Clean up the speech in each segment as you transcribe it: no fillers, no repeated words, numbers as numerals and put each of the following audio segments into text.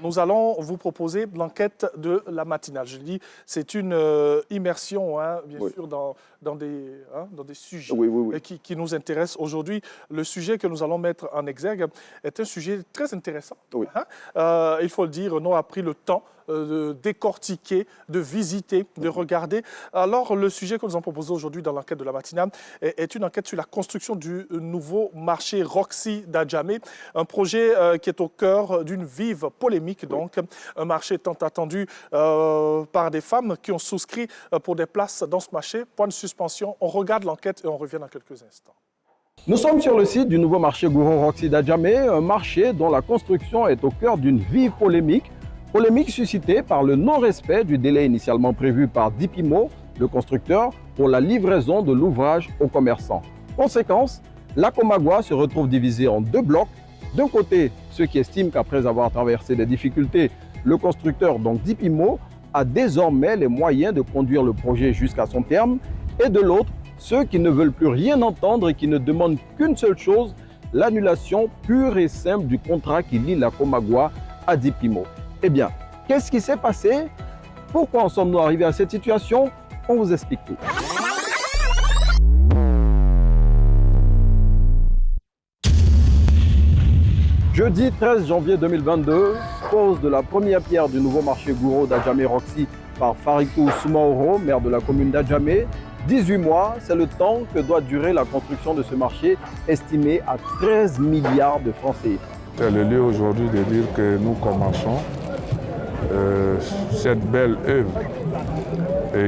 Nous allons vous proposer l'enquête de la matinale. Je dis, c'est une immersion, bien sûr, dans des sujets qui nous intéressent. Aujourd'hui, le sujet que nous allons mettre en exergue est un sujet très intéressant. Il faut le dire, on a pris le temps de décortiquer, de visiter, de regarder. Alors, le sujet que nous avons proposé aujourd'hui dans l'enquête de la matinale est une enquête sur la construction du nouveau marché Roxy d'Adjamé, un projet qui est au cœur d'une vive polémique, donc un marché tant attendu par des femmes qui ont souscrit pour des places dans ce marché. Point de suspension, on regarde l'enquête et on revient dans quelques instants. Nous sommes sur le site du nouveau marché Gouro Roxy d'Adjamé, un marché dont la construction est au cœur d'une vive polémique. Polémique suscitée par le non-respect du délai initialement prévu par Dipimo, le constructeur, pour la livraison de l'ouvrage aux commerçants. Conséquence, la Comagua se retrouve divisée en deux blocs. D'un côté, ceux qui estiment qu'après avoir traversé des difficultés, le constructeur, donc Dipimo, a désormais les moyens de conduire le projet jusqu'à son terme. Et de l'autre, ceux qui ne veulent plus rien entendre et qui ne demandent qu'une seule chose, l'annulation pure et simple du contrat qui lie la Comagua à Dipimo. Eh bien, qu'est-ce qui s'est passé? Pourquoi en sommes-nous arrivés à cette situation? On vous explique tout. Jeudi 13 janvier 2022, pose de la première pierre du nouveau marché Gouro d'Adjamé Roxy par Farikou Soumaoro, maire de la commune d'Adjamé. 18 mois, c'est le temps que doit durer la construction de ce marché, estimé à 13 milliards de francs CFA. C'est le lieu aujourd'hui de dire que nous commençons cette belle œuvre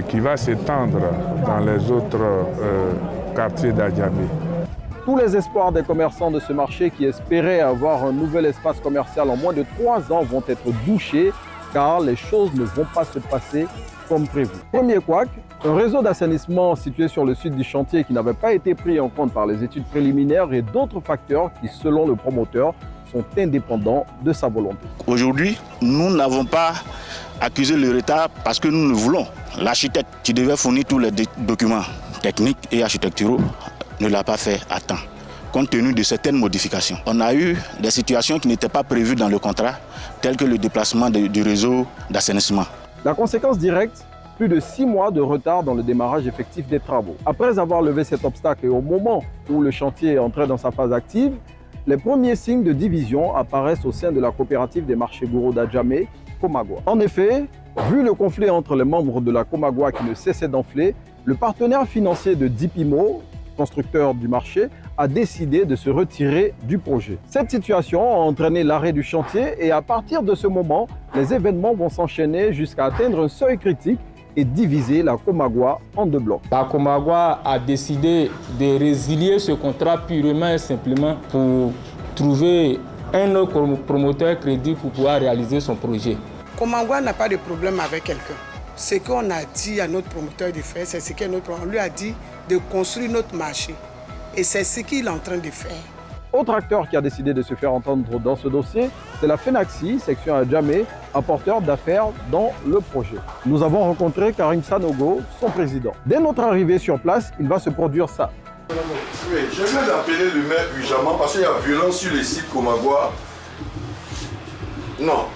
qui va s'étendre dans les autres quartiers d'Adjamé. Tous les espoirs des commerçants de ce marché qui espéraient avoir un nouvel espace commercial en moins de 3 ans vont être douchés car les choses ne vont pas se passer comme prévu. Premier couac, un réseau d'assainissement situé sur le site du chantier qui n'avait pas été pris en compte par les études préliminaires et d'autres facteurs qui, selon le promoteur, sont indépendants de sa volonté. Aujourd'hui, nous n'avons pas accusé le retard parce que nous le voulons. L'architecte qui devait fournir tous les documents techniques et architecturaux ne l'a pas fait à temps, compte tenu de certaines modifications. On a eu des situations qui n'étaient pas prévues dans le contrat, telles que le déplacement du réseau d'assainissement. La conséquence directe, plus de 6 mois de retard dans le démarrage effectif des travaux. Après avoir levé cet obstacle et au moment où le chantier est entré dans sa phase active, les premiers signes de division apparaissent au sein de la coopérative des marchés Gouro d'Adjamé, Comagua. En effet, vu le conflit entre les membres de la Comagua qui ne cessait d'enfler, le partenaire financier de Dipimo, constructeur du marché, a décidé de se retirer du projet. Cette situation a entraîné l'arrêt du chantier et à partir de ce moment, les événements vont s'enchaîner jusqu'à atteindre un seuil critique et diviser la Comagua en 2 blocs. La Comagua a décidé de résilier ce contrat purement et simplement pour trouver un autre promoteur crédible pour pouvoir réaliser son projet. Comagua n'a pas de problème avec quelqu'un. Ce qu'on a dit à notre promoteur de faire, c'est ce qu'on lui a dit de construire notre marché. Et c'est ce qu'il est en train de faire. Autre acteur qui a décidé de se faire entendre dans ce dossier, c'est la FENAXI, section Adjamé, apporteur d'affaires dans le projet. Nous avons rencontré Karim Sanogo, son président. Dès notre arrivée sur place, il va se produire ça. Oui, je viens d'appeler le maire urgemment parce qu'il y a violence sur le site Comagua. Non,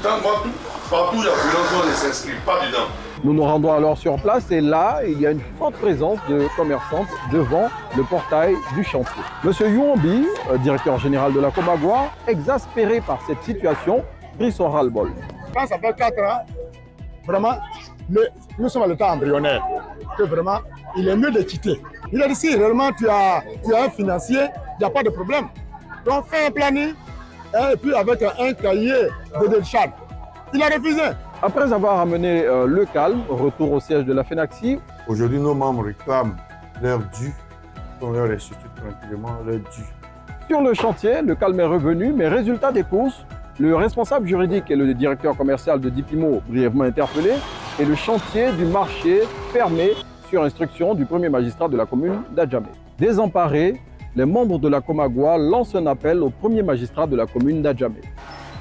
partout il y a violence, on ne s'inscrit pas dedans. Nous nous rendons alors sur place et là, il y a une forte présence de commerçantes devant le portail du chantier. Monsieur Youambi, directeur général de la Comagua, exaspéré par cette situation, prit son ras-le-bol. Quand ça fait 4 ans, vraiment, nous sommes à l'état embryonnaire, que vraiment, il est mieux de quitter. Il a dit si réellement tu as un financier, il n'y a pas de problème. Donc fais un planning et puis avec un cahier de décharge. Il a refusé. Après avoir amené le calme, retour au siège de la FENAXI. Aujourd'hui, nos membres réclament leur dû, on leur restitue tranquillement leur dû. Sur le chantier, le calme est revenu, mais résultat des courses, le responsable juridique et le directeur commercial de Dipimo brièvement interpellés et le chantier du marché fermé sur instruction du premier magistrat de la commune d'Adjamé. Désemparés, les membres de la Comagua lancent un appel au premier magistrat de la commune d'Adjamé.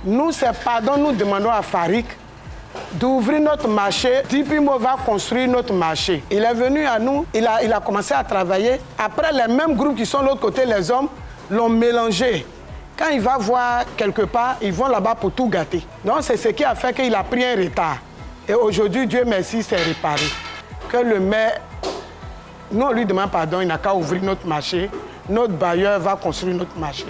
Nous, c'est pardon, nous demandons à Farik d'ouvrir notre marché. Dipimo va construire notre marché. Il est venu à nous, il a commencé à travailler. Après, les mêmes groupes qui sont de l'autre côté, les hommes, l'ont mélangé. Quand il va voir quelque part, ils vont là-bas pour tout gâter. Donc c'est ce qui a fait qu'il a pris un retard. Et aujourd'hui, Dieu merci, c'est réparé. Que le maire, nous on lui demande pardon, il n'a qu'à ouvrir notre marché. Notre bailleur va construire notre marché.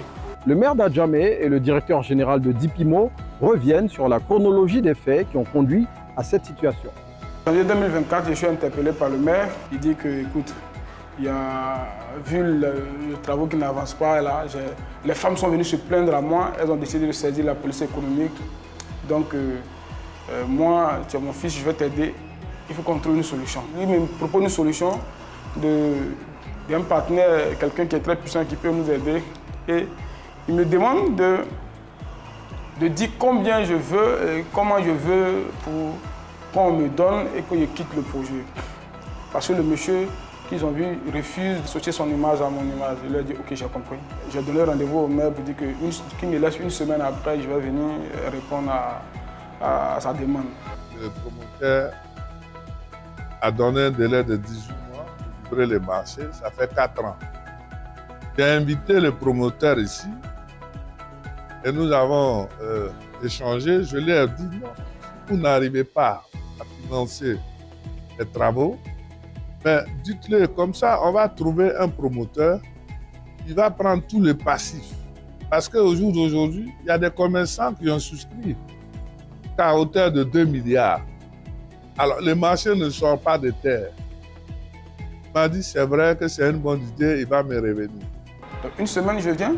Le maire d'Adjamé et le directeur général de Dipimo reviennent sur la chronologie des faits qui ont conduit à cette situation. En janvier 2024, je suis interpellé par le maire. Il dit que, écoute, il a vu le travaux qui n'avancent pas. Là, les femmes sont venues se plaindre à moi. Elles ont décidé de saisir la police économique. Donc, moi, tu es mon fils, je vais t'aider. Il faut qu'on trouve une solution. Il me propose une solution d'un partenaire, quelqu'un qui est très puissant, qui peut nous aider. Et il me demande de dire combien je veux, et comment je veux pour qu'on me donne et que je quitte le projet. Parce que le monsieur qu'ils ont vu refuse d'associer son image à mon image. Je lui ai dit, ok, j'ai compris. J'ai donné rendez-vous au maire pour dire qu'il me laisse une semaine après, je vais venir répondre à sa demande. Le promoteur a donné un délai de 18 mois pour livrer les marchés, ça fait 4 ans. J'ai invité le promoteur ici et nous avons échangé. Je lui ai dit, non, si vous n'arrivez pas à financer les travaux, mais dites-le comme ça, on va trouver un promoteur qui va prendre tous les passifs. Parce qu'au jour d'aujourd'hui, il y a des commerçants qui ont souscrit à hauteur de 2 milliards. Alors, les marchés ne sortent pas de terre. Il m'a dit, c'est vrai que c'est une bonne idée, il va me revenir. Donc, une semaine, je viens.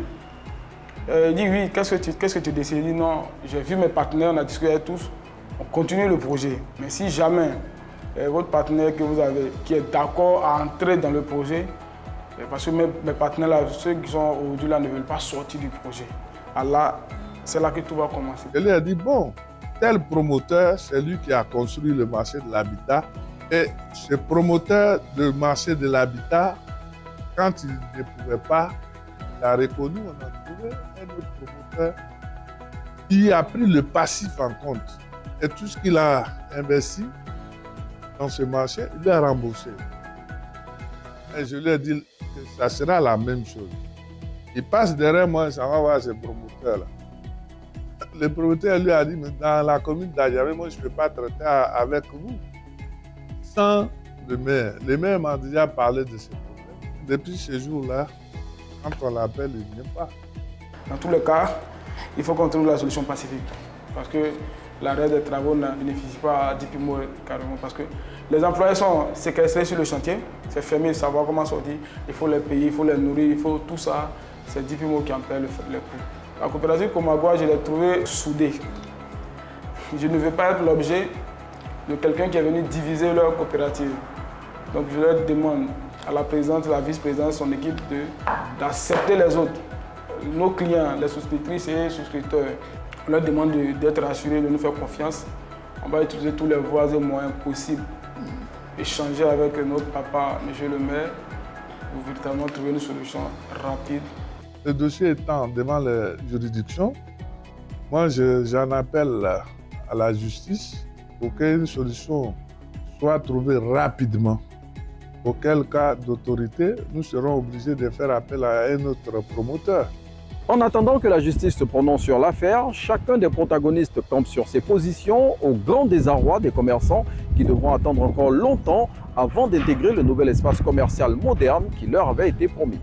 Il dit, oui, qu'est-ce que tu décides? Il dit, non, j'ai vu mes partenaires, on a discuté avec tous, on continue le projet. Mais si jamais votre partenaire que vous avez, qui est d'accord à entrer dans le projet, parce que mes partenaires, là, ceux qui sont aujourd'hui là, ne veulent pas sortir du projet. Alors c'est là que tout va commencer. Il a dit, bon, tel promoteur, c'est lui qui a construit le marché de l'habitat. Et ce promoteur du marché de l'habitat, quand il ne pouvait pas, il a reconnu, on a trouvé un autre promoteur qui a pris le passif en compte. Et tout ce qu'il a investi dans ce marché, il l'a remboursé. Et je lui ai dit que ça sera la même chose. Il passe derrière moi, ça va voir ce promoteur-là. Le promoteur lui a dit, mais dans la commune d'Adjamé, moi je ne peux pas traiter avec vous sans le maire. Le maire m'a déjà parlé de ce problème. Depuis ce jour-là, quand on l'appelle, il ne vient pas. Dans tous les cas, il faut qu'on trouve la solution pacifique. Parce que l'arrêt des travaux ne bénéficie pas à Dipimo carrément. Parce que les employés sont séquestrés sur le chantier, c'est fermé, savoir comment sortir. Il faut les payer, il faut les nourrir, il faut tout ça. C'est Dipimo qui en paie les coûts. La coopérative Komagwa, je l'ai trouvée soudée. Je ne veux pas être l'objet de quelqu'un qui est venu diviser leur coopérative. Donc je leur demande à la présidente, la vice-présidente, son équipe d'accepter les autres. Nos clients, les souscriptrices et souscripteurs, on leur demande d'être rassurés, de nous faire confiance. On va utiliser tous les voies et moyens possibles. Échanger avec notre papa, M. le maire, pour véritablement trouver une solution rapide. Le dossier étant devant les juridictions, moi j'en appelle à la justice pour qu'une solution soit trouvée rapidement. Auquel cas d'autorité, nous serons obligés de faire appel à un autre promoteur. En attendant que la justice se prononce sur l'affaire, chacun des protagonistes campe sur ses positions au grand désarroi des commerçants qui devront attendre encore longtemps avant d'intégrer le nouvel espace commercial moderne qui leur avait été promis.